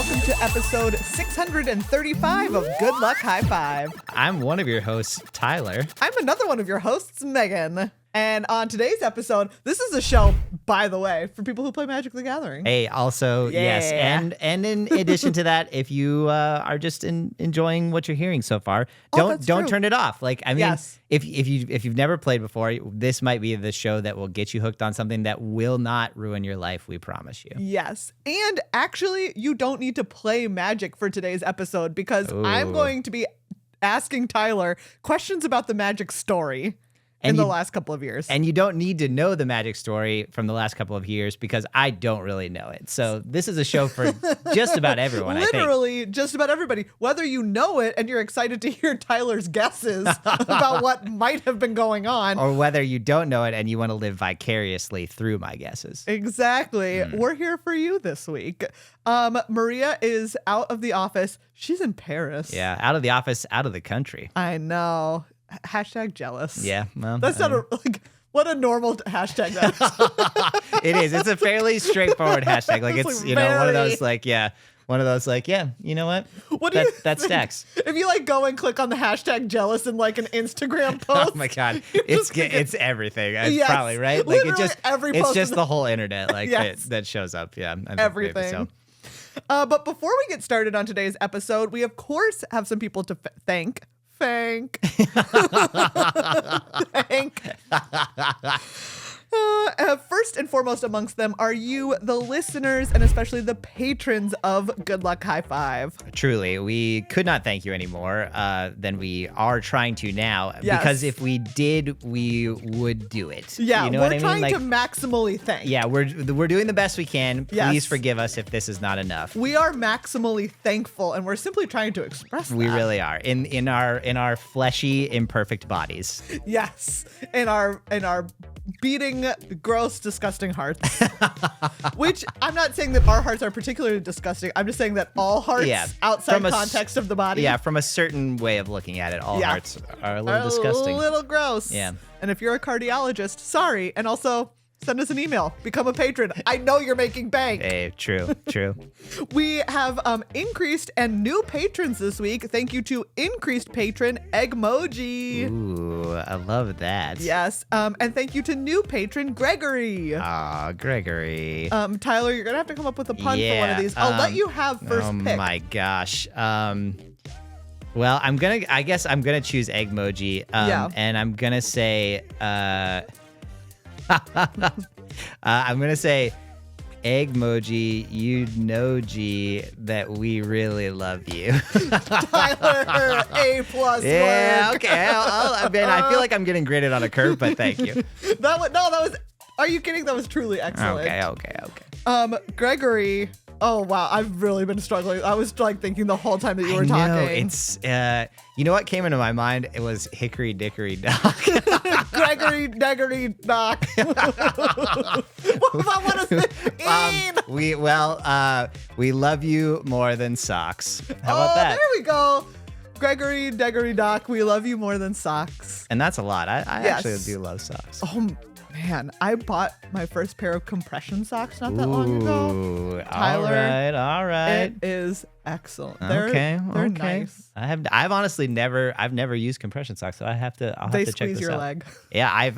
welcome to episode 635 of Good Luck High Five. I'm one of your hosts, Tyler. I'm another one of your hosts, Megan. And on today's episode, this is a show, by the way, for people who play Magic the Gathering. Hey, also, yes, and in addition to that, if you are just enjoying what you're hearing so far, don't turn it off. Like, I mean, yes. if you've never played before, this might be the show that will get you hooked on something that will not ruin your life. We promise you. Yes, and actually, you don't need to play Magic for today's episode because I'm going to be asking Tyler questions about the Magic story. In the last couple of years. And you don't need to know the Magic story from the last couple of years because I don't really know it. So this is a show for just about everyone, I think. Literally just about everybody. Whether you know it and you're excited to hear Tyler's guesses about what might have been going on. Or whether you don't know it and you want to live vicariously through my guesses. Exactly. We're here for you this week. Maria is out of the office. She's in Paris. Yeah, out of the office, out of the country. I know. Hashtag jealous. Yeah, well, that's not what a normal hashtag that is. It is. It's a fairly straightforward hashtag. Like it's you know one of those you know what? That stacks. If you go and click on the hashtag jealous in an Instagram post. Oh my god, it's everything. It's probably right. Like it's just the whole internet that shows up. Yeah, everything. So. But before we get started on today's episode, we of course have some people to thank. Thank. First and foremost amongst them are you, the listeners, and especially the patrons of Good Luck High Five. Truly, we could not thank you any more than we are trying to now. Yes. Because if we did, we would do it. Yeah, you know we're trying to maximally thank. Yeah, we're doing the best we can. Please forgive us if this is not enough. We are maximally thankful, and we're simply trying to express that. We really are in our fleshy, imperfect bodies. Yes, in our beating, gross, disgusting hearts. Which I'm not saying that our hearts are particularly disgusting. I'm just saying that all hearts outside context of the body. Yeah, from a certain way of looking at it, all hearts are a little disgusting. A little gross. Yeah. And if you're a cardiologist, sorry. And also, send us an email. Become a patron. I know you're making bank. Hey, true. We have increased and new patrons this week. Thank you to increased patron Eggmoji. Ooh, I love that. Yes. And thank you to new patron Gregory. Gregory. Tyler, you're gonna have to come up with a pun for one of these. I'll let you have first pick. Oh my gosh. Well, I guess I'm gonna choose Eggmoji. And I'm gonna say I'm going to say, Eggmoji, you know, G, that we really love you. Tyler, A+. Yeah, work. Okay. I feel like I'm getting graded on a curve, but thank you. That was, are you kidding? That was truly excellent. Okay. Gregory, oh, wow. I've really been struggling. I was thinking the whole time that you were talking. It's, you know what came into my mind? It was Hickory Dickory Dock. Gregory Deggory Dock. What does it mean? We love you more than socks. How about that? There we go. Gregory Deggory Dock, we love you more than socks. And that's a lot. I actually do love socks. Oh, man, I bought my first pair of compression socks not that long ago. Tyler, all right. It is excellent. They're nice. I've honestly never used compression socks, so I'll have to check this out. They squeeze your leg. Yeah, I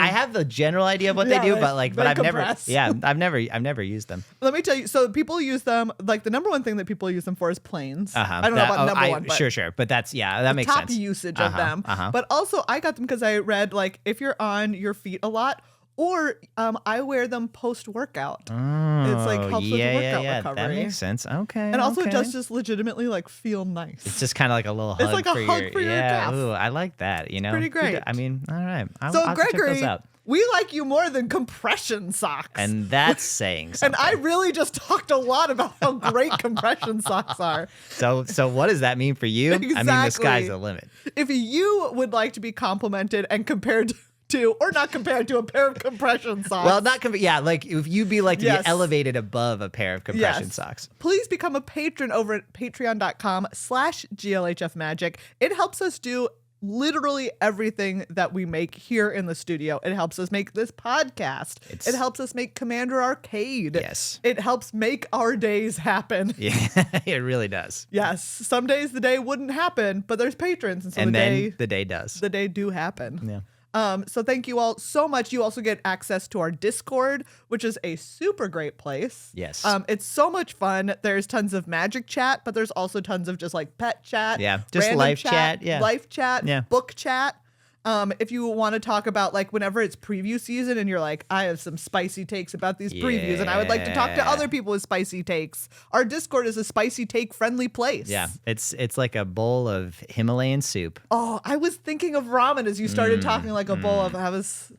have the general idea of what they do, but I've never used them. Let me tell you, so people use them, the number one thing that people use them for is planes. I don't know about number one, but sure, but that makes sense. Top usage of them. But also I got them because I read if you're on your feet a lot, or I wear them post-workout. Oh, it's helps with workout recovery. That makes sense. Okay. And also it does just legitimately feel nice. It's just kind of like a little hug. It's like a hug for your calf. Ooh, I like that. You know, pretty great. I mean, all right. So I'll Gregory, check those out. We like you more than compression socks. And that's saying something. And I really just talked a lot about how great compression socks are. So what does that mean for you? Exactly. I mean, the sky's the limit. If you would like to be complimented and compared to, or not compared to, a pair of compression socks. Well, if you be elevated above a pair of compression socks. Please become a patron over at patreon.com/GLHF Magic. It helps us do literally everything that we make here in the studio. It helps us make this podcast. It helps us make Commander Arcade. Yes. It helps make our days happen. Yeah, it really does. Yes. Some days the day wouldn't happen, but there's patrons. And so the day does. The day do happen. Yeah. So thank you all so much. You also get access to our Discord, which is a super great place. Yes. It's so much fun. There's tons of magic chat, but there's also tons of just like pet chat. Yeah. Just life chat. Yeah. Life chat. Yeah. Book chat. If you want to talk about like whenever it's preview season and you're like, I have some spicy takes about these previews and I would like to talk to other people with spicy takes. Our Discord is a spicy take friendly place. Yeah. It's like a bowl of Himalayan soup. Oh, I was thinking of ramen as you started talking like a bowl of, I was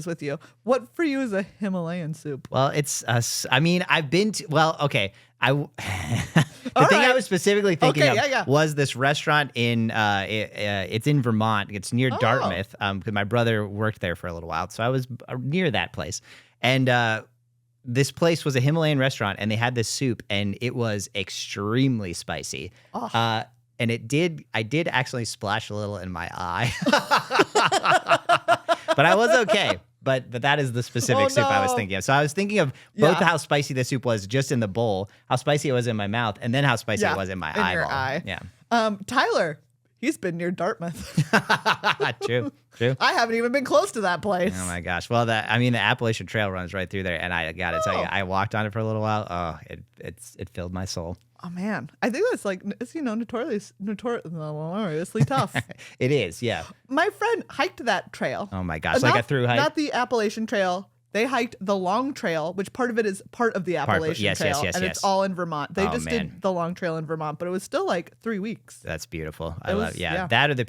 with you. What for you is a Himalayan soup? Well, I've been to, okay. The thing I was specifically thinking of was this restaurant in it's in Vermont. It's near Dartmouth because my brother worked there for a little while, so I was near that place. And this place was a Himalayan restaurant, and they had this soup, and it was extremely spicy. And I did actually splash a little in my eye, but I was okay. But that is the specific soup I was thinking of. So I was thinking of both how spicy the soup was just in the bowl, how spicy it was in my mouth, and then how spicy it was in my eyeball. Your eye. Yeah. Tyler, he's been near Dartmouth. True. I haven't even been close to that place. Oh my gosh. Well, the Appalachian Trail runs right through there, and I gotta tell you, I walked on it for a little while. Oh, it filled my soul. Oh man, I think that's like it's notoriously tough. It is, yeah. My friend hiked that trail. Oh my gosh, like a through hike. Not the Appalachian Trail. They hiked the Long Trail, which part of it is part of the Appalachian Trail, and it's all in Vermont. They did the Long Trail in Vermont, but it was still like 3 weeks. That's beautiful. I love that or the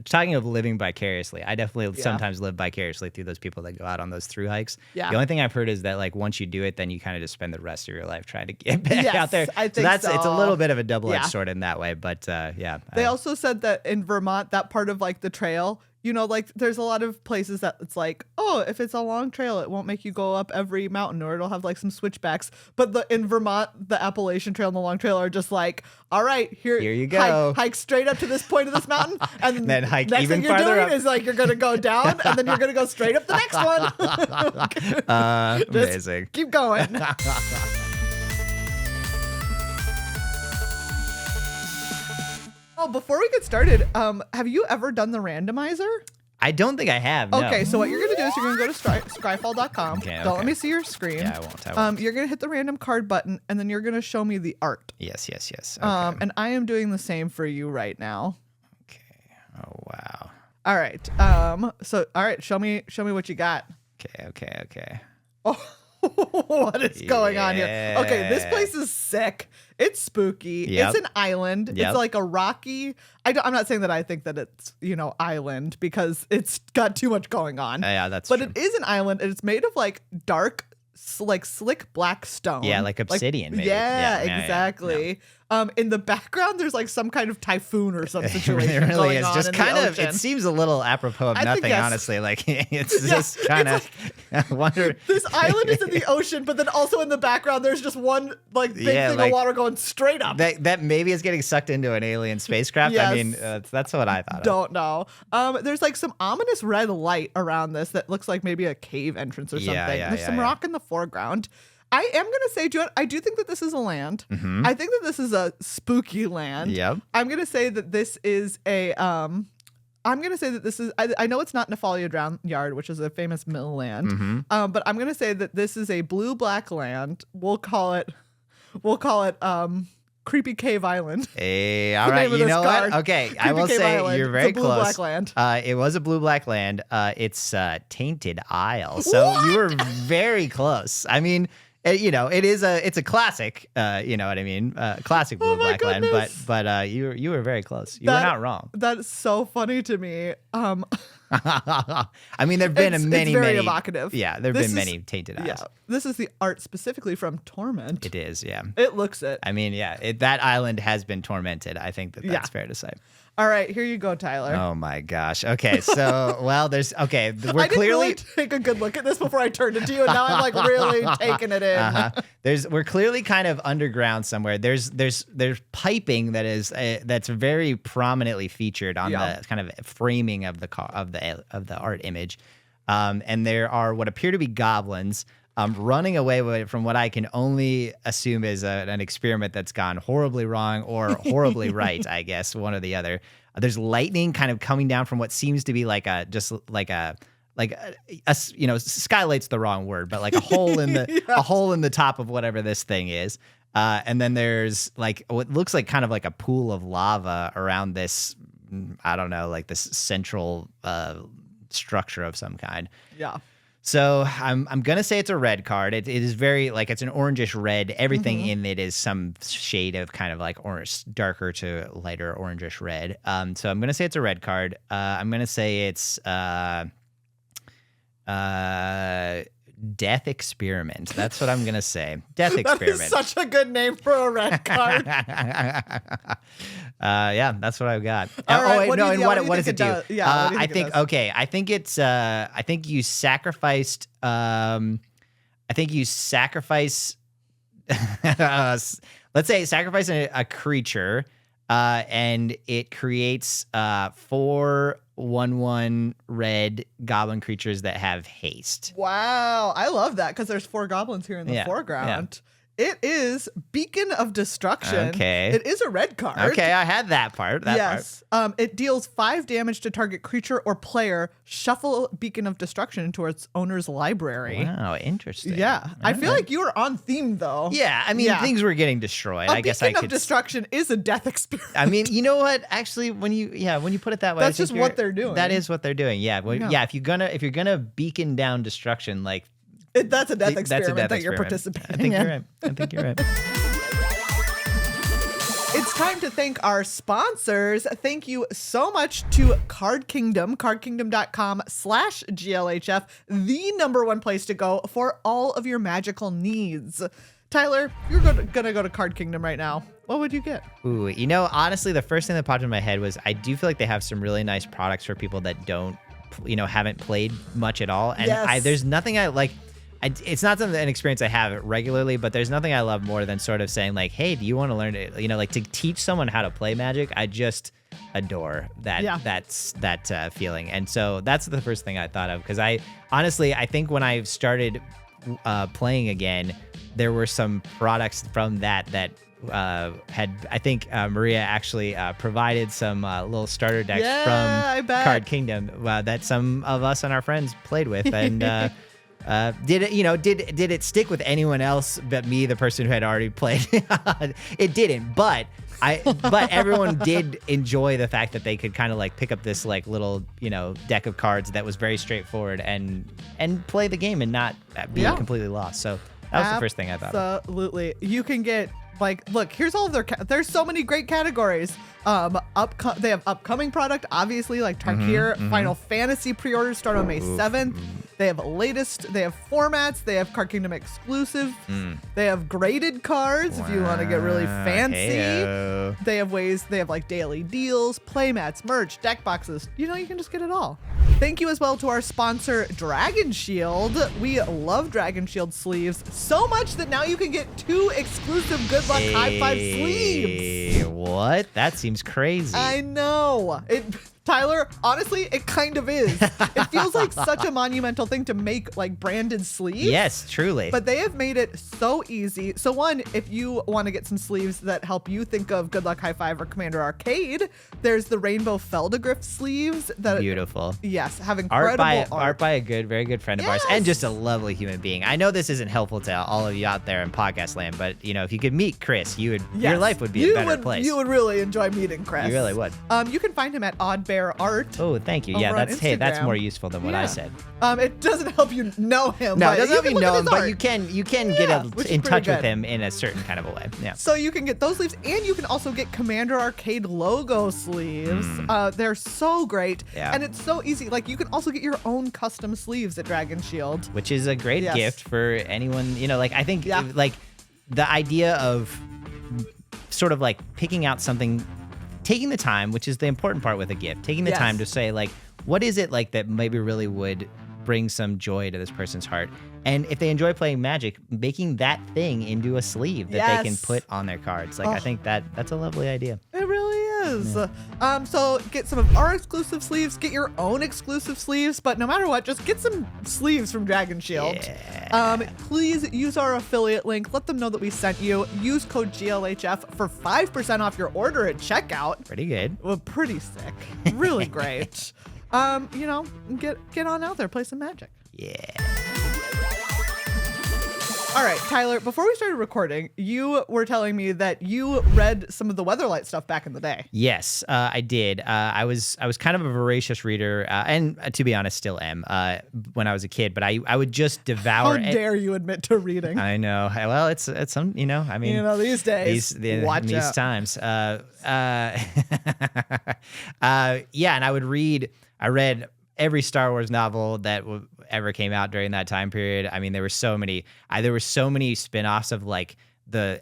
talking of living vicariously. I definitely sometimes live vicariously through those people that go out on those through hikes. Yeah. The only thing I've heard is that like once you do it, then you kind of just spend the rest of your life trying to get back out there. I think it's a little bit of a double-edged sword in that way, but yeah. They also said that in Vermont, that part of like the trail. You know, like there's a lot of places that it's like, oh, if it's a long trail, it won't make you go up every mountain or it'll have like some switchbacks. But in Vermont, the Appalachian Trail and the Long Trail are just like, all right, here you go. Hike straight up to this point of this mountain. And then hike next even thing you're farther doing up. Is like you're going to go down and then you're going to go straight up the next one. Amazing. Keep going. Oh, before we get started, have you ever done the randomizer? I don't think I have. No. Okay, so what you're going to do is you're going to go to scryfall.com. Don't let me see your screen. Yeah, I won't. You're going to hit the random card button, and then you're going to show me the art. Yes. Okay. And I am doing the same for you right now. Okay. Oh, wow. All right. All right, show me what you got. Okay. Oh, what is going on here? Okay, this place is sick. It's spooky. Yep. It's an island. Yep. It's like a rocky. I'm not saying that I think that it's island because it's got too much going on. Yeah, that's But true. it is an island, and it's made of like dark, like slick black stone. Yeah, like obsidian. Maybe. Yeah, exactly. Yeah. In the background, there's like some kind of typhoon or some situation. It really going is. on Just in kind the of. ocean. It seems a little apropos of nothing, honestly. Like it's just kind of. I wonder. This island is in the ocean, but then also in the background, there's just one like big thing of water going straight up. That maybe is getting sucked into an alien spacecraft. Yes. I mean, that's what I thought. Don't know. There's like some ominous red light around this that looks like maybe a cave entrance or something. There's some rock in the foreground. I am going to say, I do think that this is a land. Mm-hmm. I think that this is a spooky land. Yep. I'm going to say that this is I know it's not Nefalia Drown Yard, which is a famous mill land. Mm-hmm. But I'm going to say that this is a blue-black land. We'll call it Creepy Cave Island. Hey, all right. You know what? Okay, Creepy I will Cave say Island. you're very it's a close. Blue-black land. It was a blue-black land. It's Tainted Isle. So you were very close. I mean, it's a classic. You know what I mean? Classic blue-black land. But you were very close. You were not wrong. That's so funny to me. I mean, there've been many evocative. Yeah, there've been many Tainted Isles. Yeah, this is the art specifically from Torment. It is, yeah. It looks it. I mean, yeah, that island has been tormented. I think that's fair to say. All right, here you go, Tyler. Oh my gosh. Okay, so we're I didn't clearly really take a good look at this before I turned it to you, and now I'm like really taking it in. We're clearly kind of underground somewhere. There's piping that's very prominently featured on the kind of framing of the art image, and there are what appear to be goblins. Running away from what I can only assume is an experiment that's gone horribly wrong or horribly right, I guess, one or the other. There's lightning kind of coming down from what seems to be skylight's the wrong word, but like a hole in the a hole in the top of whatever this thing is. And then there's like what looks like kind of like a pool of lava around this, I don't know, like this central structure of some kind. Yeah. So I'm gonna say it's a red card. It is very like it's an orangish red. Everything in it is some shade of kind of like orange, darker to lighter orangish red. So I'm gonna say it's a red card. I'm gonna say it's Death Experiment. That's what I'm gonna say. Death Experiment. That is such a good name for a red card. Yeah, that's what I've got. All right, what does it do? Yeah, I think it's I think you sacrificed let's say sacrifice a creature and it creates 4 1/1 red goblin creatures that have haste. Wow, I love that because there's 4 goblins here in the foreground. Yeah. It is Beacon of Destruction. Okay. It is a red card. Okay, I had that part. Yes. It deals 5 damage to target creature or player. Shuffle Beacon of Destruction into its owner's library. Wow, interesting. Yeah. I feel like you were on theme, though. Yeah, I mean, things were getting destroyed. I guess Beacon of Destruction is a death experiment. I mean, you know what? Actually, when you put it that way, that's just what they're doing. That is what they're doing. Yeah. Well, yeah. If you're gonna beacon down destruction, like. That's a death experiment that you're participating in. I think you're right. It's time to thank our sponsors. Thank you so much to Card Kingdom, cardkingdom.com/GLHF, the #1 place to go for all of your magical needs. Tyler, you're gonna go to Card Kingdom right now. What would you get? Ooh, honestly, the first thing that popped in my head was I do feel like they have some really nice products for people that don't, haven't played much at all. And there's nothing I like. It's not an experience I have regularly, but there's nothing I love more than sort of saying like, hey, do you want to learn it? Like to teach someone how to play Magic. I just adore that feeling. And so that's the first thing I thought of. Because I think when I started playing again, there were some products from that had, I think Maria actually provided some little starter decks from Card Kingdom that some of us and our friends played with. And did it stick with anyone else but me, the person who had already played? It didn't, but everyone did enjoy the fact that they could kind of like pick up this like little deck of cards that was very straightforward and play the game and not be completely lost. So that was the first thing I thought. Absolutely, you can get look, here's all of their there's so many great categories. They have upcoming product, obviously, like Tarkir. Final Fantasy pre-orders start on May 7th. They have they have formats, they have Card Kingdom exclusive. They have graded cards if you want to get really fancy. Hey-o. They have like daily deals, playmats, merch, deck boxes. You can just get it all. Thank you as well to our sponsor, Dragon Shield. We love Dragon Shield sleeves so much that now you can get 2 exclusive Good Luck High Five sleeves. What? That seems crazy. I know. Tyler, honestly, it kind of is. It feels like such a monumental thing to make like branded sleeves. Yes, truly. But they have made it so easy. So one, if you want to get some sleeves that help you think of Good Luck High Five or Commander Arcade, there's the Rainbow Feldegriff sleeves. Beautiful. Yes, have incredible art by a very good friend of ours and just a lovely human being. I know this isn't helpful to all of you out there in podcast land, but if you could meet Chris, your life would be a better place. You would really enjoy meeting Chris. You really would. You can find him at Odd Bear Art. Oh, thank you. Yeah, that's more useful than what I said. It doesn't help you know him. No, it doesn't help you know him, but you can get in touch with him in a certain kind of a way. Yeah. So you can get those sleeves, and you can also get Commander Arcade logo sleeves. They're so great, and it's so easy. Like you can also get your own custom sleeves at Dragon Shield, which is a great gift for anyone. I think like the idea of sort of like picking out something taking the time, which is the important part with a gift, taking the time to say, like, what is it like that maybe really would bring some joy to this person's heart? And if they enjoy playing Magic, making that thing into a sleeve that they can put on their cards. Like, I think that's a lovely idea. It really is. Yeah. So get some of our exclusive sleeves, get your own exclusive sleeves, but no matter what, just get some sleeves from Dragon Shield. Yeah. Please use our affiliate link. Let them know that we sent you. Use code GLHF for 5% off your order at checkout. Pretty good. Well, pretty sick. Really great. Get on out there, play some Magic. Yeah. All right, Tyler, before we started recording, you were telling me that you read some of the Weatherlight stuff back in the day. Yes, I did. I was kind of a voracious reader, and to be honest, still am when I was a kid. But I would just devour. How dare you admit to reading? I know. Well, it's some. I mean, these days, these times. Yeah, and I read every Star Wars novel that ever came out during that time period. I mean, there were so many. There were so many spin-offs of like the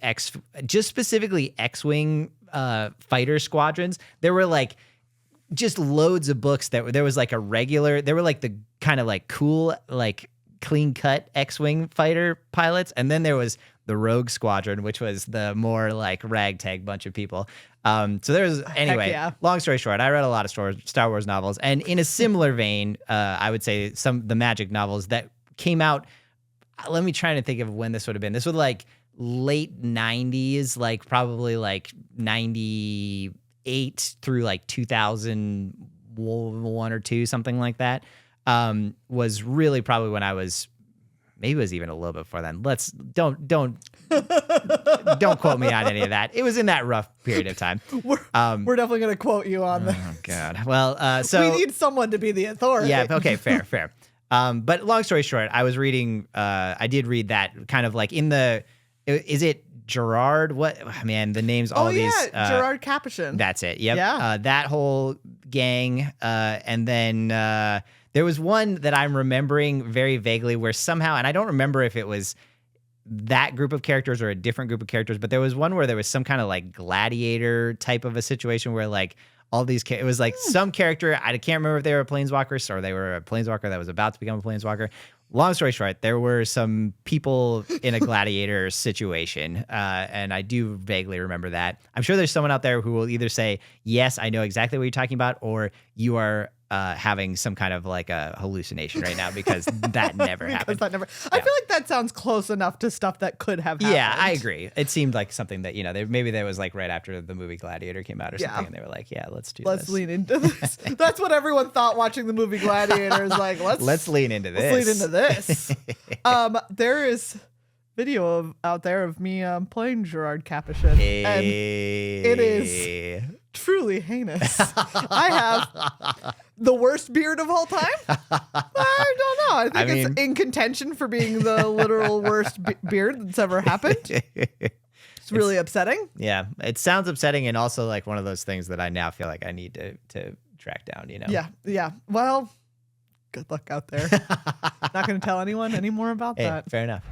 just specifically X-wing fighter squadrons. There were like just loads of books there was like a regular. There were like the kind of like cool, like clean-cut X-wing fighter pilots, and then there was the Rogue Squadron, which was the more like ragtag bunch of people. So there's long story short, I read a lot of Star Wars novels, and in a similar vein, I would say the Magic novels that came out. Let me try to think of when this would have been. This was like late 90s, like probably like 98 through like 2001 or 2, something like that. Was really probably when I was. Maybe it was even a little bit before then. Don't quote me on any of that. It was in that rough period of time. We're definitely going to quote you on that. Oh God. Well, so we need someone to be the authority. Yeah. Okay. Fair. But long story short, I was reading. I did read that kind of like in the. Is it Gerard? What? Man, the names. All these. Gerard Capuchin. That's it. Yep. Yeah. That whole gang, and then. There was one that I'm remembering very vaguely where somehow, and I don't remember if it was that group of characters or a different group of characters, but there was one where there was some kind of like gladiator type of a situation where like all these, it was like some character, I can't remember if they were planeswalkers or they were a planeswalker that was about to become a planeswalker. Long story short, there were some people in a gladiator situation, and I do vaguely remember that. I'm sure there's someone out there who will either say, yes, I know exactly what you're talking about, or you are having some kind of like a hallucination right now because that never happened. I feel like that sounds close enough to stuff that could have happened. Yeah, I agree. It seemed like something that, maybe that was like right after the movie Gladiator came out or something, and they were like, yeah, let's lean into this. That's what everyone thought watching the movie Gladiator is like, let's lean into this. There is video out there of me playing Gerard Capuchin, and it is truly heinous. I have the worst beard of all time. I don't know. I think it's in contention for being the literal worst beard that's ever happened. It's really upsetting. Yeah, it sounds upsetting, and also like one of those things that I now feel like I need to track down. Yeah. Well, good luck out there. Not going to tell anyone any more about that. Fair enough.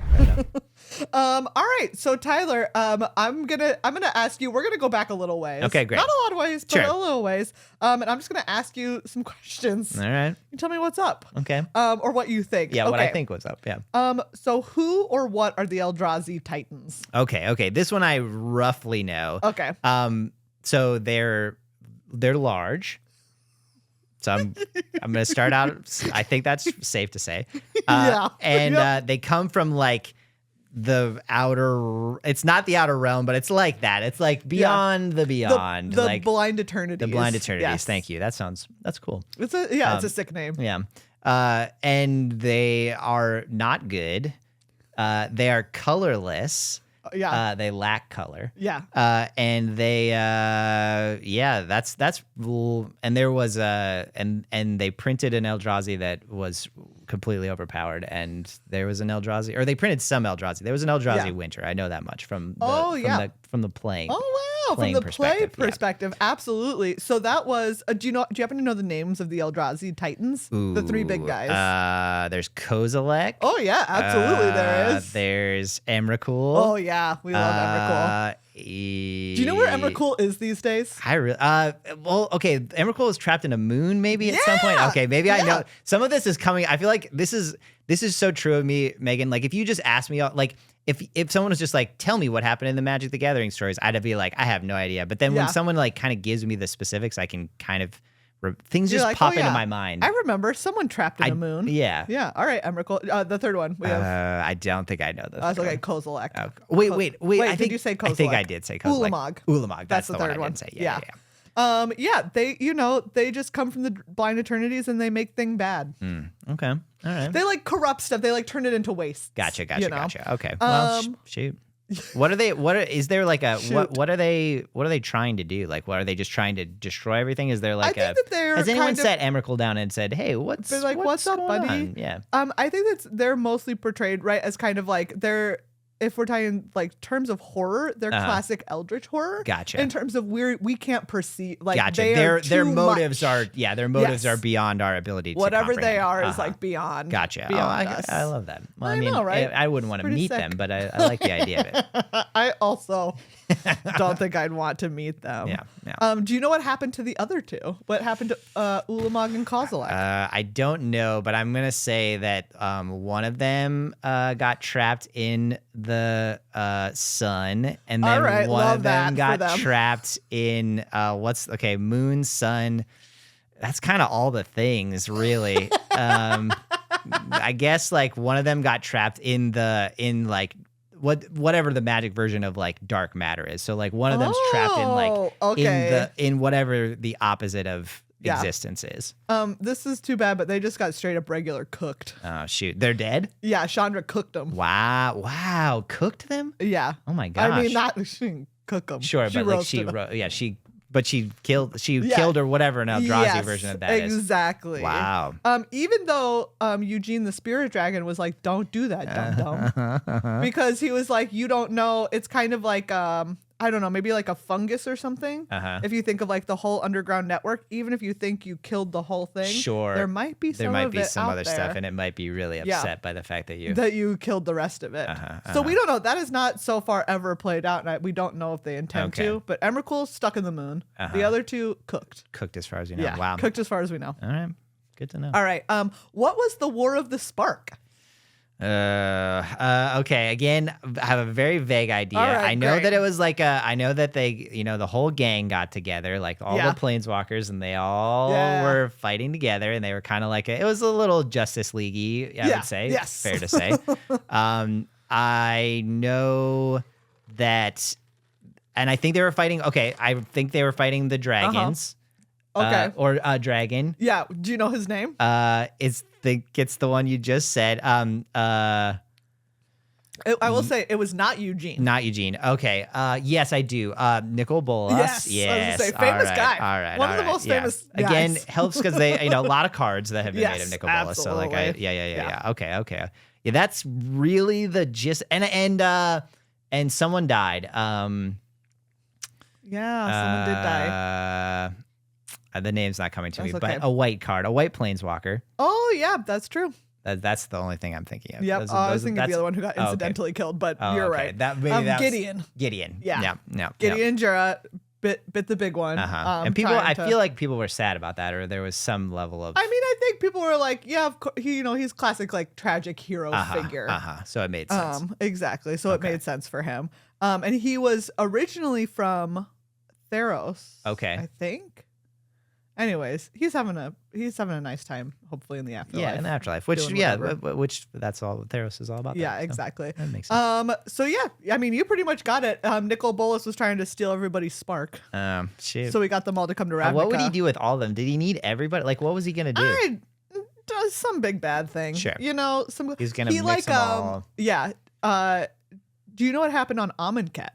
All right. So Tyler, I'm gonna ask you. We're gonna go back a little ways. Okay, great. Not a lot of ways, but a little ways. And I'm just gonna ask you some questions. All right. You tell me what's up. Okay. Or what you think. Yeah. Okay. What I think was up. Yeah. So who or what are the Eldrazi Titans? Okay. This one I roughly know. Okay. So they're large. So I'm going to start out. I think that's safe to say. And they come from like the outer. It's not the outer realm, but it's like that. It's like beyond the beyond. The like blind eternities. The blind eternities. Yes. Thank you. That's cool. It's a sick name. Yeah. And they are not good. They are colorless. They lack color. Yeah. And they that's and there was and they printed an Eldrazi that was completely overpowered, and there was an Eldrazi, or they printed some Eldrazi. There was an Eldrazi Winter. I know that much from the playing. Oh wow, from the play perspective, absolutely. So that was do you happen to know the names of the Eldrazi Titans? Ooh, the three big guys. There's Kozilek. Oh yeah, absolutely there is. There's Emrakul. Oh yeah, we love Emrakul. Do you know where Emrakul is these days? Well, okay, Emrakul is trapped in a moon maybe at some point. Okay, maybe I know. Some of this is coming. I feel like this is so true of me, Megan. Like if you just ask me, like if someone was just like, tell me what happened in the Magic the Gathering stories, I'd be like, I have no idea. But then when someone like kind of gives me the specifics, I can kind of things just pop into my mind. I remember someone trapped in a moon. Yeah. Yeah. All right, Emrakul. The third one. We have. I don't think I know this. I was like Kozilek. Oh, wait. I think, did you say Kozilek? I think I did say Kozilek. Ulamog. That's the third one. I didn't say. Yeah. They just come from the blind eternities and they make things bad. Okay. All right. They like corrupt stuff. They like turn it into waste. Gotcha. Okay. Well, shoot. What are they? Is there like a what are they trying to do? Like, what are they just trying to destroy everything? Is there like has anyone sat Emrakul down and said, "Hey, what's up, buddy?" On? Yeah. I think they're mostly portrayed right as kind of like they're. If we're talking like terms of horror, they're classic Eldritch horror. Gotcha. In terms of we can't perceive like gotcha. Their motives much. Their motives are beyond our ability to whatever they are is like beyond. Gotcha. Beyond us. I love that. Well, I know, right? I wouldn't want to meet them, but I like the idea of it. I also don't think I'd want to meet them. Yeah. Do you know what happened to the other two? What happened to Ulamog and Kozilek? I don't know, but I'm gonna say that one of them got trapped in the sun, and then one of them got trapped in moon, sun. That's kind of all the things, really. I guess like one of them got trapped in whatever the magic version of like dark matter is. So like one of them's trapped in like in whatever the opposite of existence is. This is too bad, but they just got straight up regular cooked. Oh shoot, they're dead? Yeah, Chandra cooked them. Wow, cooked them? Yeah. Oh my gosh. I mean, she didn't cook them. Sure, but like she killed or whatever an Eldrazi version of that is. Exactly. Wow. Even though Eugene the Spirit Dragon was like, don't do that, dumb. Because he was like, you don't know. It's kind of like I don't know, maybe like a fungus or something. If you think of like the whole underground network, even if you think you killed the whole thing, there might be some other stuff, and it might be really upset by the fact that you killed the rest of it. So we don't know. That is not so far ever played out, and we don't know if they intend to. But Emrakul stuck in the moon. The other two cooked. Cooked as far as you know. Yeah, wow. Cooked as far as we know. All right, good to know. All right. What was the War of the Spark? Okay. Again, I have a very vague idea. Right, I know that it was like I know that they, the whole gang got together, like all the planeswalkers, and they all were fighting together, and they were kind of like it was a little Justice League-y, I would say. Yes. Fair to say. I know that, and I think they were fighting. Okay. I think they were fighting the dragons. Okay. Or a dragon. Yeah. Do you know his name? It's the one you just said. I will say it was not Eugene. Not Eugene. Okay. Yes, I do. Nicol Bolas. Yes. I was gonna say, famous guy. All right. One of the most famous guys. Again, helps because they, a lot of cards that have been made of Nicol Bolas. So like, absolutely. Okay. Yeah, that's really the gist. And someone died. Someone did die. The name's not coming to me, but a white card, a white planeswalker. Oh yeah, that's true. That's the only thing I'm thinking of. Yep. I was thinking of the other one who got incidentally killed, but you're right. Gideon. Yeah. Gideon Jura bit the big one. And people, I feel like people were sad about that, or there was some level of. I mean, I think people were like, yeah, of course, he's classic like tragic hero figure. So it made sense. Exactly. So it made sense for him. And he was originally from Theros. Okay. I think. Anyways, he's having a nice time, hopefully in the afterlife. Yeah, in the afterlife, which that's all Theros is all about. Yeah, exactly. That makes sense. So yeah, I mean, you pretty much got it. Nicol Bolas was trying to steal everybody's spark. Shoot. So we got them all to come to Ravnica. What would he do with all of them? Did he need everybody? Like, what was he gonna do? Some big bad thing. Sure. He's gonna mix them all. Yeah. Do you know what happened on Amonkhet?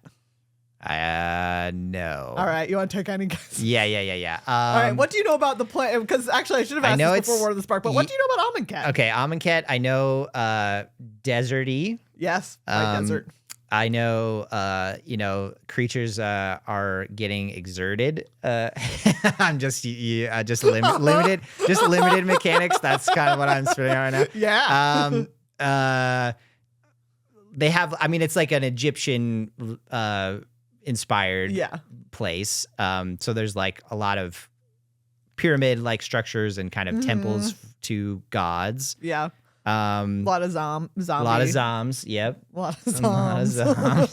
No. All right, you want to take any guess? Yeah. All right, what do you know about the play? Because actually, I should have asked this before War of the Spark, but what do you know about Amonkhet? Okay, Amonkhet, I know deserty. Yes, desert. I know, creatures are getting exerted. I'm just limited mechanics. That's kind of what I'm spitting out right now. Yeah. They have, I mean, it's like an Egyptian inspired place. So there's like a lot of pyramid-like structures and kind of temples to gods. Yeah. A lot of zombies. A lot of zombs. Yep. A lot of zombs.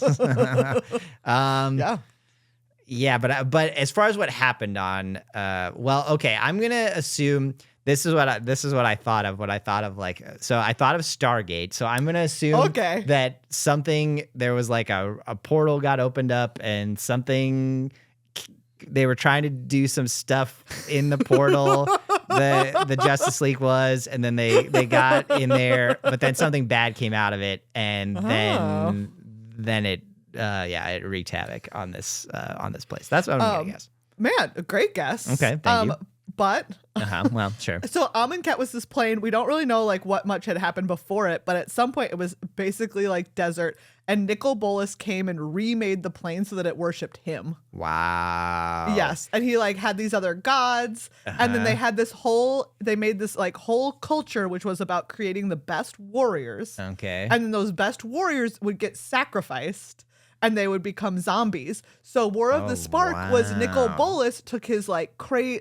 Yeah, but as far as what happened on, I'm gonna assume this is what I thought of. So I thought of Stargate. So I'm gonna assume that there was like a portal got opened up and something. They were trying to do some stuff in the portal. The Justice League was, and then they got in there, but then something bad came out of it, and then it wreaked havoc on this place. That's what I'm gonna guess. Man, a great guess. Okay, thank you. But well, sure. So Amonkhet was this plane. We don't really know like what much had happened before it, but at some point it was basically like desert. And Nicol Bolas came and remade the plane so that it worshipped him. Wow. Yes, and he like had these other gods, and then they made this like whole culture which was about creating the best warriors. Okay. And then those best warriors would get sacrificed. And they would become zombies. So War of the Spark was Nicol Bolas took his his zombie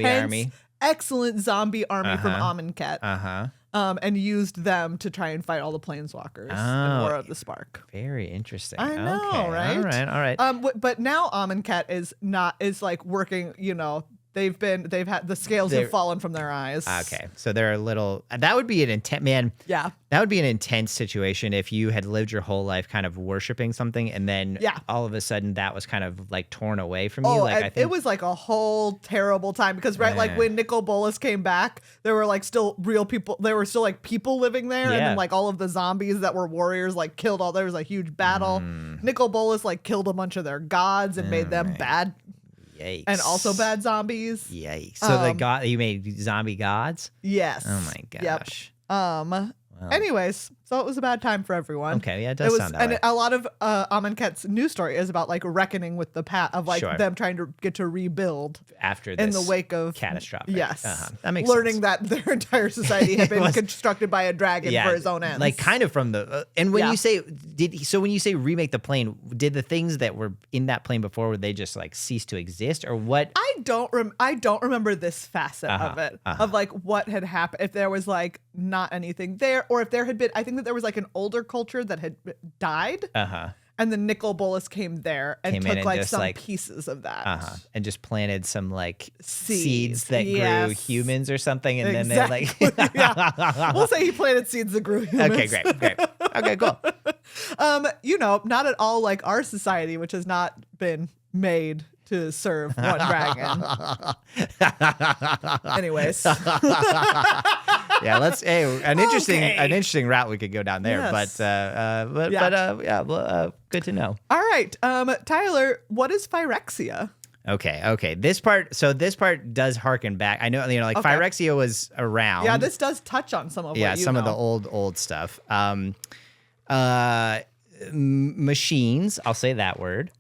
intense, army. Excellent zombie army from Amonkhet, and used them to try and fight all the planeswalkers in War of the Spark. Very interesting. I know, right? All right. But now Amonkhet is like working. You know, they've had the scales have fallen from their eyes. Okay, so they're a little. That would be an intense man. Yeah, that would be an intense situation if you had lived your whole life kind of worshiping something, and then all of a sudden that was kind of like torn away from you. Like I think it was like a whole terrible time because like when Nicol Bolas came back, there were like still real people. There were still like people living there, and then like all of the zombies that were warriors like killed all. There was a huge battle. Nicol Bolas like killed a bunch of their gods and made them bad. Yikes. And also bad zombies. Yikes. So you made zombie gods? Yes. Oh my gosh. Yep. Anyways, so it was a bad time for everyone. Okay, yeah, it does sound that way. And a lot of Amonkhet's news story is about like reckoning with the path of like them trying to get to rebuild after this in the wake of catastrophic. Yes, that makes learning sense. that their entire society had been constructed by a dragon for his own ends. Like kind of from the and when you say when you say remake the plane, did the things that were in that plane before would they just like cease to exist or what? I don't remember this facet of it of like what had happened if there was like not anything there or if there had been. I think that there was like an older culture that had died. And then Nicol Bolas came there and took like some pieces of that. And just planted some like seeds that grew humans or something. And then they like we'll say he planted seeds that grew humans. Okay, great. Okay, cool. Not at all like our society, which has not been made to serve one dragon. Anyways. Yeah, let's an interesting route we could go down there, but good to know. All right, Tyler, what is Phyrexia? Okay. This part does harken back. I know, Phyrexia was around. Yeah, this does touch on some of some of the old stuff. Machines. I'll say that word.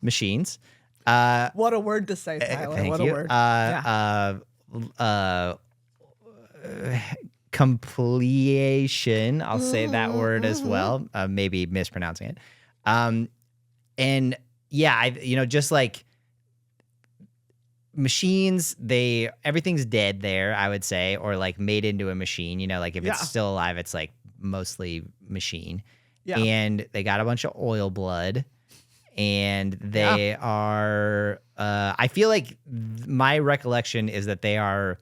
Machines. What a word to say, Tyler. Thank you. Completion. I'll say that word as well. Maybe mispronouncing it. And yeah, just like machines, everything's dead there, I would say, or like made into a machine. Like if it's still alive, it's like mostly machine. Yeah. And they got a bunch of oil blood. And they are, I feel like my recollection is that they are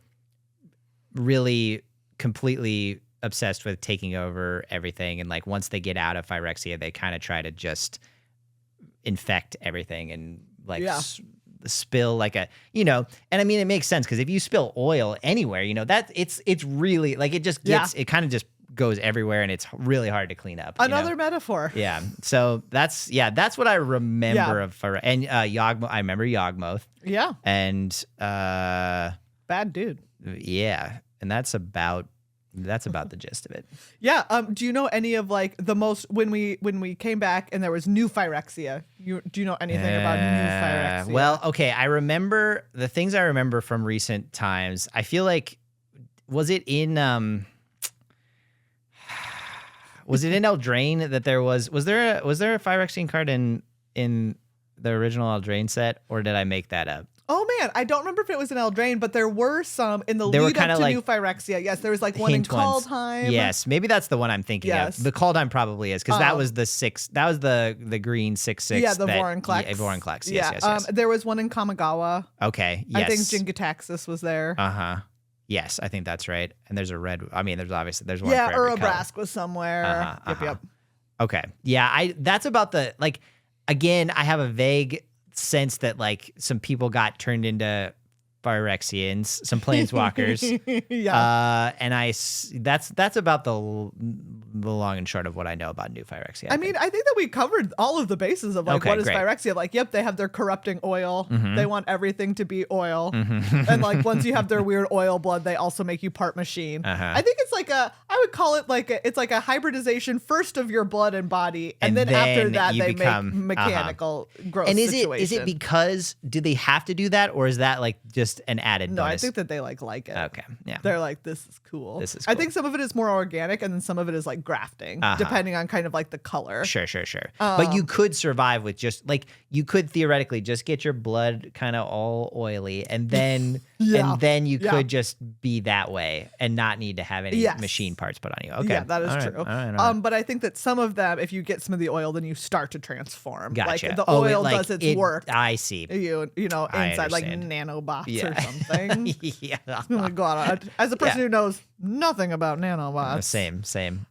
really completely obsessed with taking over everything. And like once they get out of Phyrexia, they kind of try to just infect everything and like spill like a, and I mean, it makes sense because if you spill oil anywhere, that it's really like it just gets, it kind of just goes everywhere and it's really hard to clean up. Another metaphor. Yeah. So that's what I remember of and Yawgmoth. I remember Yawgmoth. Yeah. And bad dude. Yeah. And that's about the gist of it. Yeah. Do you know any of like the most when we came back and there was new Phyrexia? Do you know anything about new Phyrexia? Well, okay. I remember the things I remember from recent times. I feel like was it in Was it in Eldraine that there was there a Phyrexian card in the original Eldraine set, or did I make that up? Oh man, I don't remember if it was in Eldraine, but there were some in the lead up to New Phyrexia. Yes, there was like one in Kaldheim. Yes, maybe that's the one I'm thinking of. The Kaldheim probably is, because that was the 6. That was the green 6/6. Yeah, the Vorinclex. Yeah, Vorinclex. Yes. There was one in Kamigawa. Okay. Yes. I think Jingataxis was there. Yes, I think that's right. And there's a red. I mean, there's one. Yeah, for every Urabrask was somewhere. Yep. Okay. Yeah. That's about the like. Again, I have a vague sense that like some people got turned into Phyrexians, some planeswalkers. And that's about the long and short of what I know about New Phyrexia. I mean, I think that we covered all of the bases of like what is Phyrexia. Like, yep, they have their corrupting oil. They want everything to be oil. And like once you have their weird oil blood, they also make you part machine. I think it's like I would call it like it's like a hybridization first of your blood and body, and then after that they make mechanical growth. And is it because do they have to do that, or is that like just an added bonus? No, I think that they like it. Okay, yeah. They're like, this is cool. I think some of it is more organic, and then some of it is like grafting, depending on kind of like the color. Sure. But you could survive with just like, you could theoretically just get your blood kind of all oily, and then you could just be that way and not need to have any machine parts put on you. Okay. Yeah, that is true. All right. But I think that some of them, if you get some of the oil, then you start to transform. Gotcha. Like the oil does its work. I see. You know, inside like nanobots or something. Yeah. Oh my God. As a person who knows nothing about nanobots. Same.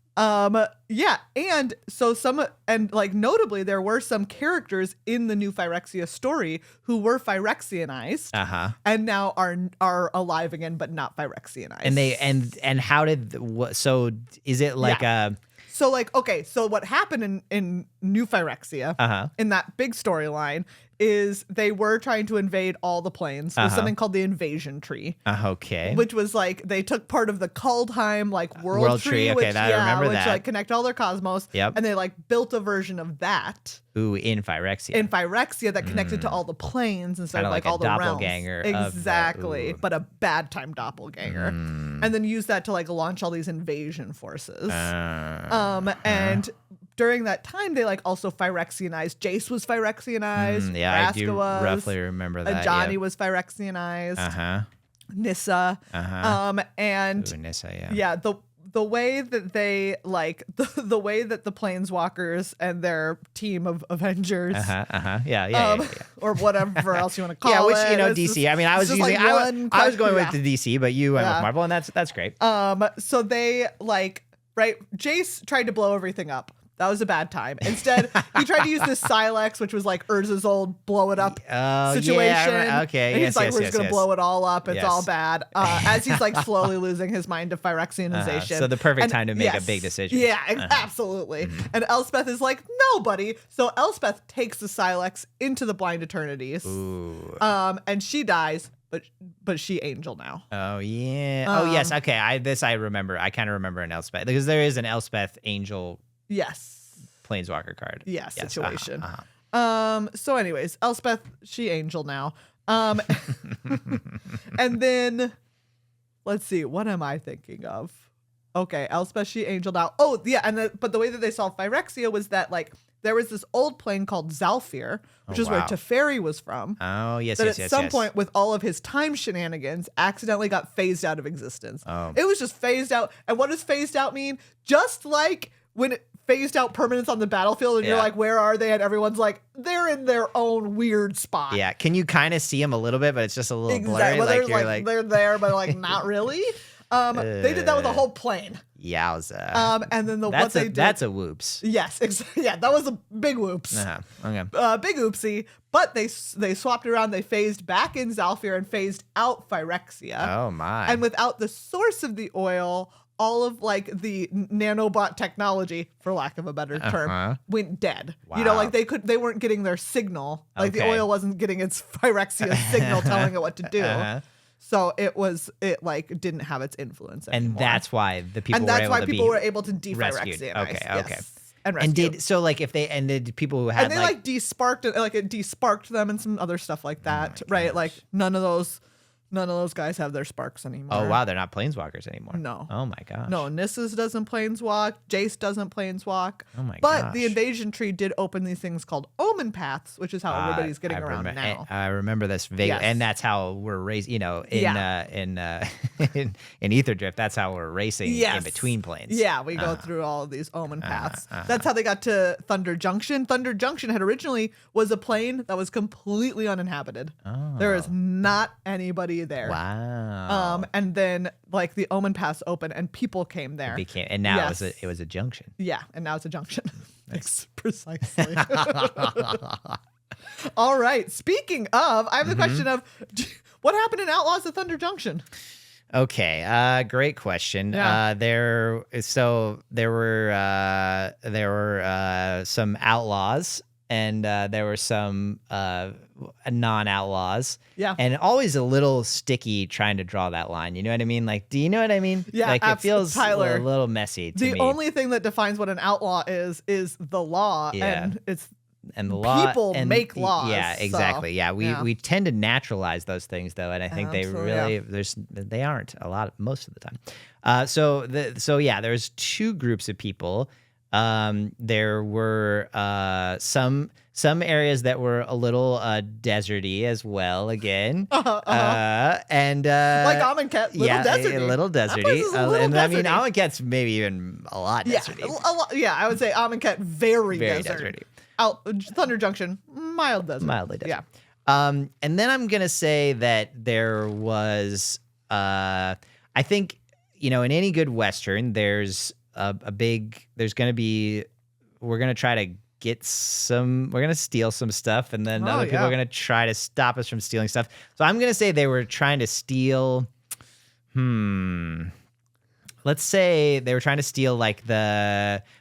Yeah, and so like notably there were some characters in the New Phyrexia story who were Phyrexianized, and now are alive again, but not Phyrexianized. And they and how did so is it like so like so what happened in New Phyrexia in that big storyline is they were trying to invade all the planes. There's something called the invasion tree. Okay. Which was like, they took part of the Kaldheim like world tree. Okay, I remember which that. like connect all their cosmos. Yep. And they like built a version of that. Ooh, in Phyrexia. That connected to all the planes instead of like all the doppelganger realms. Exactly. But a bad time doppelganger. And then use that to like launch all these invasion forces. And during that time, they like also Phyrexianized. Jace was Phyrexianized. I do roughly remember that. Ajani was Phyrexianized. Nissa. And Nissa, yeah, the way that they like the way that the planeswalkers and their team of Avengers, or whatever else you want to call it, which DC. I mean, I was using I was going with the DC, but you went with Marvel, and that's great. So they Jace tried to blow everything up. That was a bad time. Instead, he tried to use this Silex, which was like Urza's old blow it up situation. Yeah, okay. And he's like, we're just going to blow it all up. It's all bad. As he's like slowly losing his mind to Phyrexianization. So the perfect time to make a big decision. Yeah, absolutely. And Elspeth is like, no, buddy. So Elspeth takes the Silex into the Blind Eternities. Ooh. And she dies. But she Angel now. Oh yeah. Yes. Okay. I remember. I kind of remember an Elspeth, because there is an Elspeth Angel. Yes. Planeswalker card. Yes. Situation. So anyways, Elspeth, she Angel now. And then let's see, what am I thinking of? Okay, Elspeth, she Angel now. Oh yeah, but the way that they solved Phyrexia was that like there was this old plane called Zalfir, which is where Teferi was from. Oh, yes, that at some point, with all of his time shenanigans, accidentally got phased out of existence. It was just phased out. And what does phased out mean? Just like when it phased out permanents on the battlefield, and you're like, where are they? And everyone's like, they're in their own weird spot. Yeah, can you kind of see them a little bit, but it's just a little blurry. Well, they're there, but like not really. They did that with a whole plane. Yowza. And then that's a whoops. Yes, yeah, that was a big whoops. Okay. Big oopsie. But they swapped around. They phased back in Zalfir and phased out Phyrexia. Oh my! And without the source of the oil, all of like the nanobot technology, for lack of a better term, went dead. Wow. You know, like they weren't getting their signal. Like the oil wasn't getting its Phyrexia signal telling it what to do. So it like didn't have its influence anymore. And that's why people were able to de-Phyrexianize. Okay. And rescue. Did people who had and they desparked them and some other stuff like that, right? Like none of those None of those guys have their sparks anymore. Oh, wow. They're not planeswalkers anymore. No. Oh, my gosh. No, Nissus doesn't planeswalk. Jace doesn't planeswalk. Oh, my gosh. But the invasion tree did open these things called omen paths, which is how everybody's getting around now. I remember this vaguely. Yes. And that's how we're racing, in Ether Drift, that's how we're racing in between planes. Yeah, we go through all of these omen paths. That's how they got to Thunder Junction. Thunder Junction had originally was a plane that was completely uninhabited. Oh. There is not anybody there. Wow. And then like the omen paths open and people came there. And now it was a junction. Yeah, and now it's a junction. Precisely. All right. Speaking of, I have the question of what happened in Outlaws of Thunder Junction? Okay, great question. Yeah. There were some outlaws and there were some non-outlaws. Yeah. And always a little sticky trying to draw that line. You know what I mean? Like, do you know what I mean? Yeah, like it feels Tyler, a little messy to me. The only thing that defines what an outlaw is the law. Yeah. And it's and the law people make laws. Yeah, exactly. So, we tend to naturalize those things though, and I think they aren't most of the time. So there's two groups of people. There were some areas that were a little deserty as well. Again, and like Amonkhet, a little deserty. I mean, Amonkhet's maybe even a lot deserty. I would say Amonkhet very deserty. Thunder Junction, mildly desert. Yeah. And then I'm gonna say that there was, I think, in any good Western, there's we're gonna try to we're gonna steal some stuff, and then other people are gonna try to stop us from stealing stuff. So I'm gonna say they were trying to steal. Let's say they were trying to steal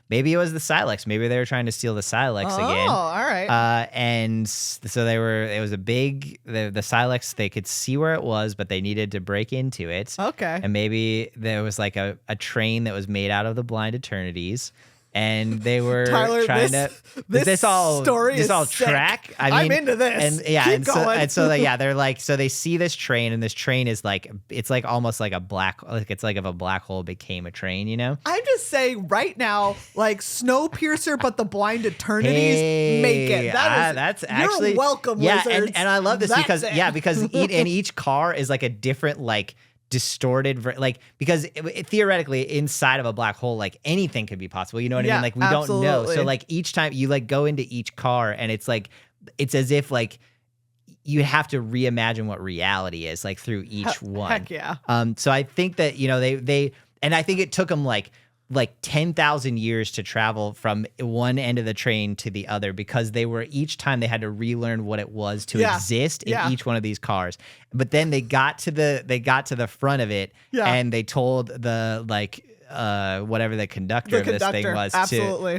maybe it was the Silex. Maybe they were trying to steal the Silex again. Oh, all right. And so it was a big, the Silex, they could see where it was, but they needed to break into it. Okay. And maybe there was like a train that was made out of the Blind Eternities. And they were trying to. This all track. I mean, I'm into this. And yeah, Keep going. They're like, so they see this train, and this train is like, it's like almost like it's like if a black hole became a train, I just say right now, like Snowpiercer, but the Blind Eternities make it. That's actually you're welcome. Wizards. and I love this because each car is like a different distorted because theoretically inside of a black hole anything could be possible, you know what I mean? We absolutely. don't know, so each time you go into each car and it's as if you have to reimagine what reality is through each one. Heck yeah. So I think that they and I think it took them 10,000 years to travel from one end of the train to the other, because each time they had to relearn what it was to exist in each one of these cars. But then they got to the front of it, and they told the whatever the conductor of this thing was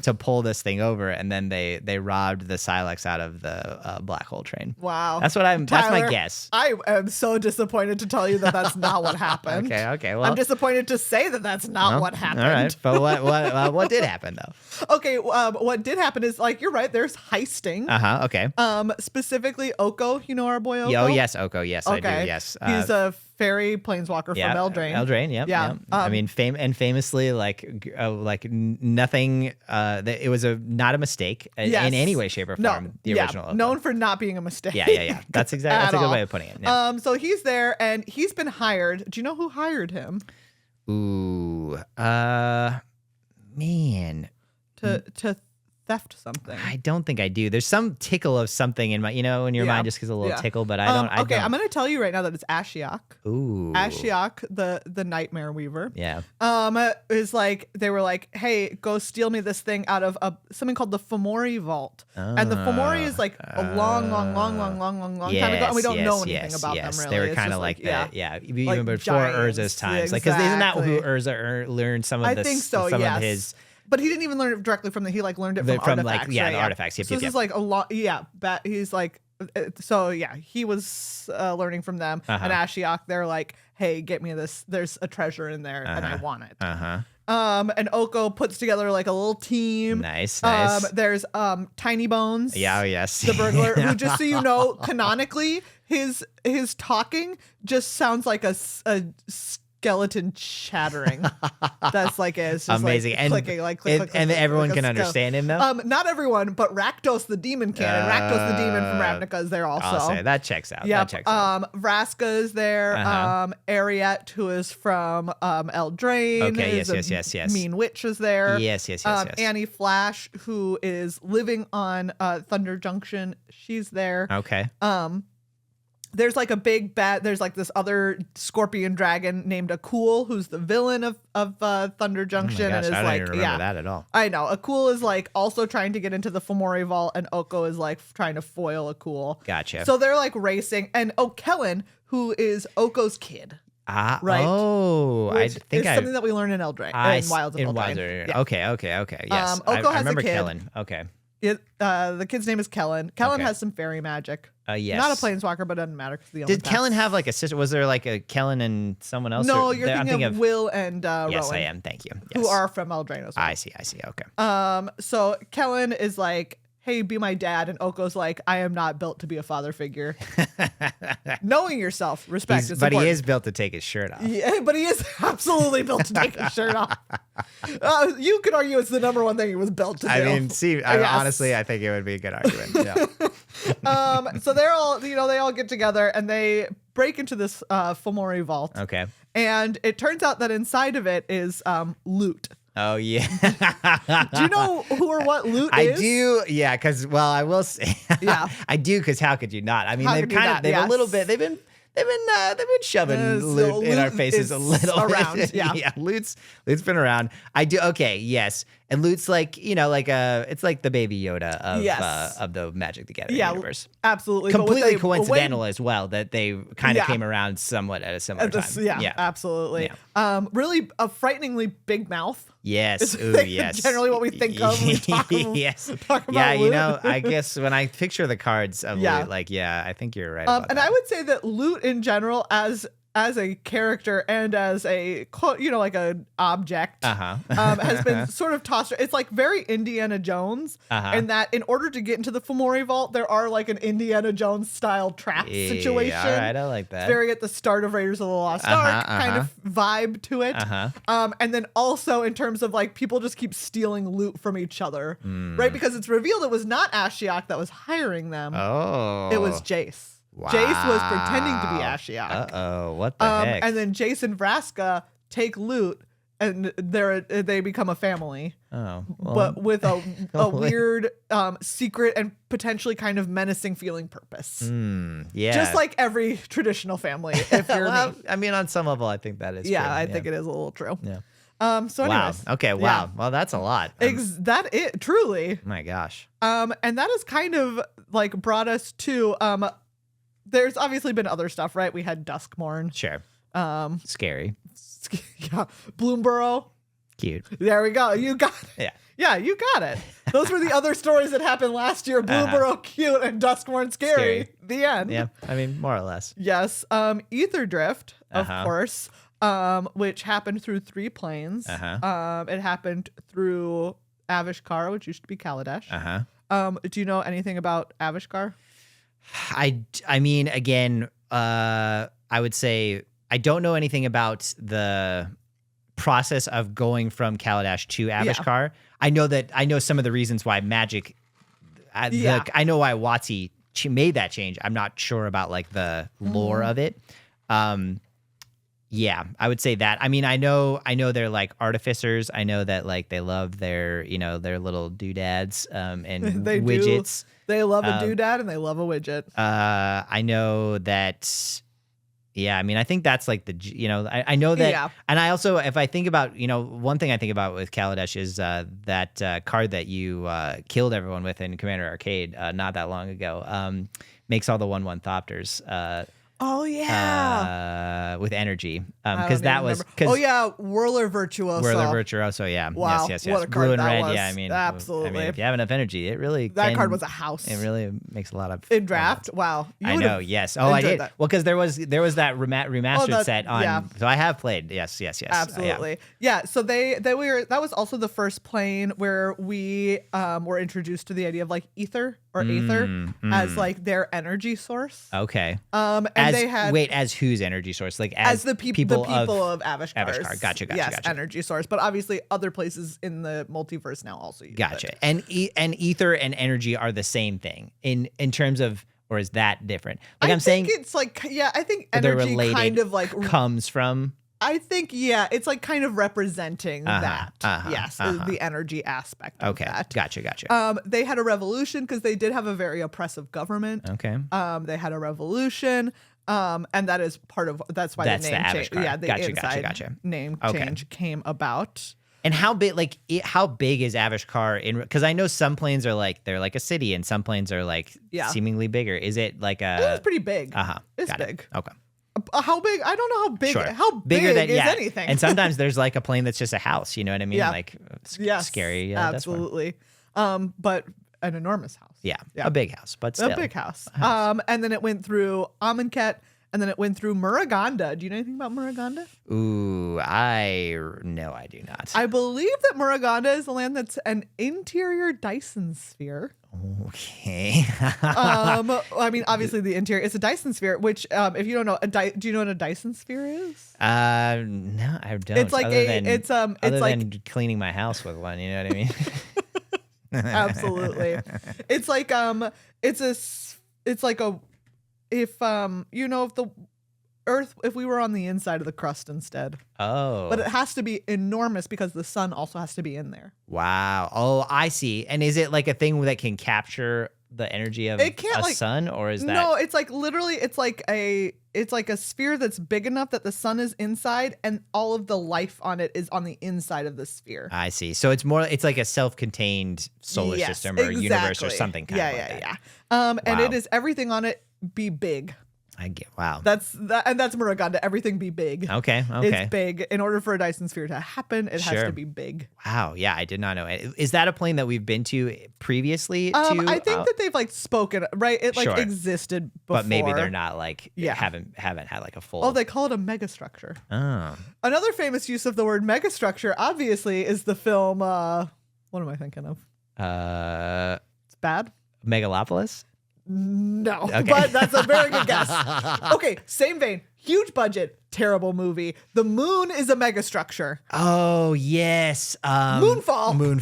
to pull this thing over, and then they robbed the Silex out of the black hole train. Wow. That's Tyler, that's my guess. I am so disappointed to tell you that that's not what happened. Okay. Well, I'm disappointed to say that that's not what happened. All right. But what did happen though? Okay. What did happen is you're right. There's heisting. Okay. Specifically Oko. You know our boy Oko? Oh yes, Oko. Yes, okay. I do. Yes. He's a fairy planeswalker from Eldraine. Eldraine, yeah. I mean, famously, nothing. It was not a mistake in any way, shape, or form. The original, known for not being a mistake. Yeah. That's a good way of putting it. Yeah. So he's there, and he's been hired. Do you know who hired him? Ooh, man, to theft something. I don't think I do. There's some tickle of something in my, when your mind just gets a little tickle, but I don't. Okay, I'm gonna tell you right now that it's Ashiok. Ooh. Ashiok, the Nightmare Weaver. Yeah. Is they were like, hey, go steal me this thing out of something called the Fomori Vault, and the Fomori is a long time ago, and we don't know anything about them really. They were kind of even before Urza's times, because isn't that who Urza learned some of this? I think so. Some of his. But he didn't even learn it directly from he learned it from artifacts. The artifacts. Yep, so this is a lot. Yeah, he's so yeah, he was learning from them. And Ashiok, they're like, hey, get me this. There's a treasure in there and I want it. And Oko puts together like a little team. Nice. There's Tiny Bones. Yeah, yes. The burglar, who, just so you know, canonically, his talking just sounds like a skeleton chattering. That's like it's just amazing. Like and clicking, like click, and click, everyone like can understand him though. Not everyone, but Rakdos the demon can. And Rakdos the demon from Ravnica is there also. I'll say that checks out. Yeah. That checks out. Vraska is there. Ariette, who is from Eldraine. Okay. Yes. Mean Witch is there. Yes. Annie Flash, who is living on Thunder Junction. She's there. Okay. There's like a big bat. There's like this other scorpion dragon named Akul, who's the villain of Thunder Junction. Oh my gosh, and is I don't like, even remember that at all. I know. Akul is like also trying to get into the Fomori Vault, and Oko is like trying to foil Akul. Gotcha. So they're like racing, and Kellen, who is Oko's kid. Right. Oh, I think it's something that we learn in Eldraine. In Wilds of Eldraine. Yeah. Okay. Yes. Oko I has remember a kid. Kellen. Okay. The kid's name is Kellen. Kellen has some fairy magic. Yes. Not a planeswalker, but doesn't matter. Did Kellen have like a sister? Was there like a Kellen and someone else? No, you're thinking of Will and Rowan. Yes, I am. Thank you. Yes. Who are from Eldraine as well. I see. Okay. So Kellen is like, hey, be my dad. And Oko's like, I am not built to be a father figure. Knowing yourself, respect is important. But he is built to take his shirt off. Yeah, but he is absolutely built to take his shirt off. You could argue it's the number one thing he was built to do. I mean, honestly, I think it would be a good argument. Yeah. So they're all, they all get together and they break into this Fomori Vault. Okay. And it turns out that inside of it is loot. Oh, yeah. Do you know who or what loot is? I do. Yeah, because, well, I will say. Yeah. I do, because how could you not? I mean, they've a little bit, they've been shoving loot in our faces a little around, bit. Yeah. Loot's been around. I do. Okay. Yes. And loot's like, it's like the baby Yoda of the Magic the Gathering universe. Absolutely. Completely coincidental as well that they kind of came around somewhat at a similar time. Yeah, absolutely. Yeah. Really a frighteningly big mouth. Yes. Ooh, yes. Generally what we think of when we talk about loot. Loot. I guess when I picture the cards of loot, I think you're right about and that. I would say that loot in general as a character and as a, like an object, has been sort of tossed. It's like very Indiana Jones, in that in order to get into the Fomori Vault, there are like an Indiana Jones style trap situation. All right, I like that. It's very at the start of Raiders of the Lost Ark kind of vibe to it. And then also in terms of like people just keep stealing loot from each other, right? Because it's revealed it was not Ashiok that was hiring them. Oh, it was Jace. Wow. Jace was pretending to be Ashiok. Uh-oh, what the heck? And then Jace and Vraska take loot, and they become a family. Oh, well, but with a weird, secret and potentially kind of menacing feeling purpose. Yeah, just like every traditional family. If you're me. I mean, on some level, I think that is. Yeah, true. I think it is a little true. Yeah. So anyways. Wow. Okay. Wow. Yeah. Well, that's a lot. Truly. My gosh. And that has kind of like brought us to there's obviously been other stuff, right? We had Duskmorn. Sure. Scary. Yeah. Bloomborough. Cute. There we go. You got it. Yeah. Yeah, you got it. Those were the other stories that happened last year. Bloomborough cute and Duskmorn scary. The end. Yeah. I mean, more or less. Yes. Ether Drift, of course, which happened through 3 planes. It happened through Avishkar, which used to be Kaladesh. Do you know anything about Avishkar? I mean, again, I would say I don't know anything about the process of going from Kaladesh to Avishkar. Yeah. I know some of the reasons why Magic. I know why WotC made that change. I'm not sure about like the lore of it. Yeah, I would say that. I mean, I know they're like artificers. I know that like they love their little doodads and widgets. They love a doodad and they love a widget. I know that. Yeah, I mean, I think that's like I know that, and I also, if I think about, one thing I think about with Kaladesh is that card that you killed everyone with in Commander Arcade not that long ago makes all the 1/1 Thopters. Oh yeah. With energy, because that was Whirler Virtuoso. Whirler Virtuoso, yeah. Wow, Yes. what a Blue card and that red, was. yeah. I mean, absolutely. if you have enough energy, it really card was a house. It really makes a lot of in draft. Wow, I know. Yes. Oh, I did. That. Well, because there was that remastered set on. Yeah. So I have played. Yes. Absolutely. Yeah. So that was also the first plane where we were introduced to the idea of like ether or aether as like their energy source. Okay. And they had as whose energy source? Like as the people of Avishkar's. Gotcha. Energy source, but obviously other places in the multiverse now also use it. And ether and energy are the same thing in terms of, or is that different? Like I'm saying, it's like I think energy kind of like comes from. I think it's like kind of representing that. The energy aspect of that. Gotcha. They had a revolution because they did have a very oppressive government. Okay. They had a revolution. And that is that's why the name change. Yeah, the inside name change came about. And how big is Avishkar in? Because I know some planes are like they're like a city, and some planes are like seemingly bigger. Is it like a? It's pretty big. It's big. Okay. How big? I don't know how big. Sure. How bigger big is anything? And sometimes there's like a plane that's just a house. You know what I mean? Yeah. Like scary. Yeah, absolutely. But an enormous house. Yeah, a big house, but still a big house. And then it went through Amonkhet, and then it went through Muruganda. Do you know anything about Muruganda? Ooh, no, I do not. I believe that Muruganda is a land that's an interior Dyson sphere. Okay. I mean, obviously the interior is a Dyson sphere, which, if you don't know, do you know what a Dyson sphere is? No, I don't. It's like other than cleaning my house with one. You know what I mean? Absolutely. It's like if the Earth, if we were on the inside of the crust instead. Oh. But it has to be enormous because the sun also has to be in there. Wow. Oh, I see. And is it like a thing that can capture the energy of a sun, or is that? No, it's like literally, it's like a sphere that's big enough that the sun is inside and all of the life on it is on the inside of the sphere. I see. So it's like a self-contained solar system or universe or something kind of like that. Yeah. And it is everything on it be big. I get. Wow. That's Muruganda. Everything be big. Okay. It's big. In order for a Dyson sphere to happen, it has to be big. Wow. Yeah, I did not know. Is that a plane that we've been to previously? I think that they've like spoken, right? It like existed before, but maybe they're not like haven't had like a full. Oh, they call it a megastructure. Oh. Another famous use of the word megastructure, obviously, is the film. What am I thinking of? It's bad. Megalopolis. No, but that's a very good guess. Okay, same vein. Huge budget, terrible movie. The moon is a megastructure. Oh, yes. Moonfall.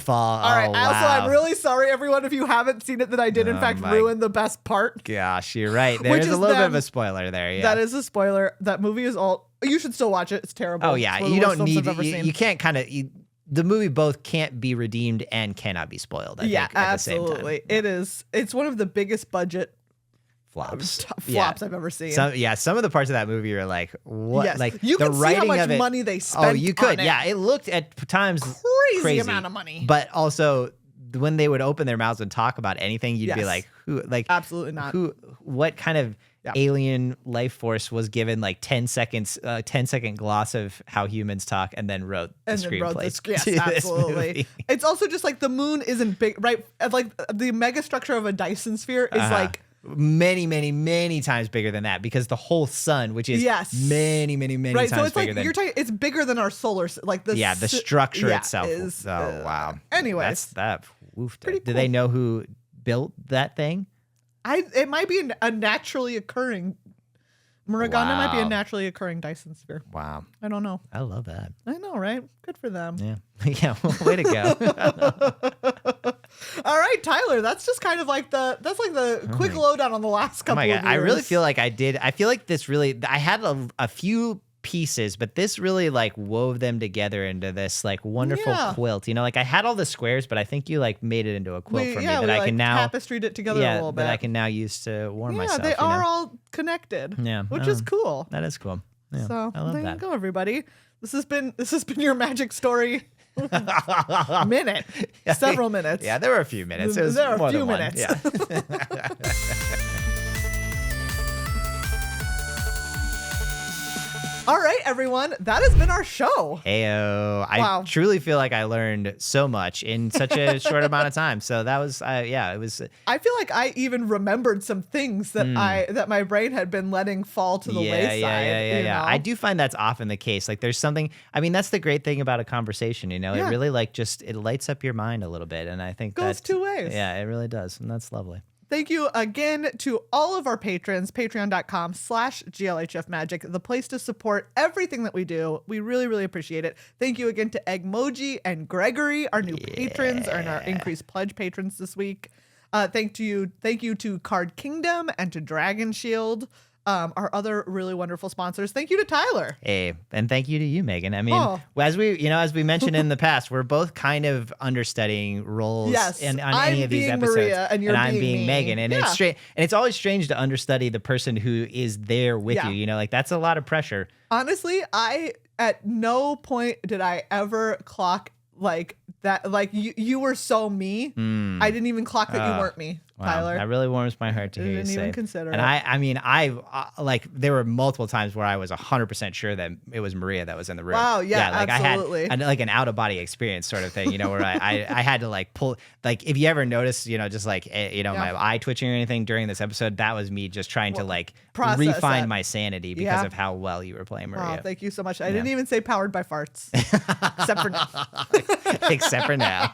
All right. Wow. Also, I'm really sorry, everyone, if you haven't seen it, that I did, in fact, ruin the best part. Gosh, you're right. There's a little bit of a spoiler there. Yeah. That is a spoiler. That movie is all. You should still watch it. It's terrible. Oh, yeah. You don't need you can't kind of. The movie both can't be redeemed and cannot be spoiled. I think, at absolutely. The same time. It is. It's one of the biggest budget flops I've ever seen. Some of the parts of that movie are like, what? Yes. Like you the can writing see how much of it. money they spent. Oh, you could. On Yeah, it looked at times crazy amount of money. But also, when they would open their mouths and talk about anything, you'd be like, who? Like, absolutely not. What kind of alien life force was given like 10-second gloss of how humans talk and then wrote the screenplay? Yes, absolutely. It's also just like the moon isn't big, right? Like the megastructure of a Dyson sphere is like many times bigger than that, because the whole sun, which is many right, times so it's bigger like than, you're talking, it's bigger than our solar, like the the structure itself. Is, wow. Anyways, that's woofed. Pretty Do cool. they know who built that thing? It might be a naturally occurring. Muruganda might be a naturally occurring Dyson sphere. Wow. I don't know. I love that. I know, right? Good for them. Yeah. Yeah. Well, way to go. All right, Tyler. That's just kind of like the quick lowdown on the last couple of years. I really feel like I feel like this really. I had a few pieces, but this really like wove them together into this like wonderful quilt. You know, like I had all the squares, but I think you like made it into a quilt for me that I can now tapestried it together a little bit. That I can now use to warm myself. Yeah, they are all connected. Yeah, which is cool. That is cool. Yeah, so I love there that. you go, everybody. This has been your magic story. Minute, several minutes. Yeah, there were a few minutes. There were a few minutes. Yeah. All right, everyone. That has been our show. Heyo. I truly feel like I learned so much in such a short amount of time. So that was, it was. I feel like I even remembered some things that that my brain had been letting fall to the wayside. Yeah. I do find that's often the case. Like there's something, I mean, that's the great thing about a conversation, you know, it really like just, it lights up your mind a little bit. And I think goes two ways. Yeah, it really does. And that's lovely. Thank you again to all of our patrons, patreon.com/GLHFmagic, the place to support everything that we do. We really, really appreciate it. Thank you again to Eggmoji and Gregory, our new patrons and our increased pledge patrons this week. Thank you to Card Kingdom and to Dragon Shield. Our other really wonderful sponsors. Thank you to Tyler. Hey, and thank you to you, Megan. I mean, as we mentioned in the past, we're both kind of understudying roles on any of these episodes. Maria and I'm being me. Megan, and it's straight. And it's always strange to understudy the person who is there with you. You know, like that's a lot of pressure. Honestly, at no point did I ever clock like that. Like you were so me. I didn't even clock that you weren't me. Wow, Tyler. That really warms my heart to hear you say. Didn't even consider and it. I mean, like there were multiple times where I was 100% sure that it was Maria that was in the room. Wow, yeah, like absolutely. I had like an out of body experience sort of thing, you know, where I had to like pull, like if you ever notice, you know, just like my eye twitching or anything during this episode, that was me just trying to like refine my sanity because of how well you were playing Maria. Oh, thank you so much. I didn't even say powered by farts, except for now. Except for now.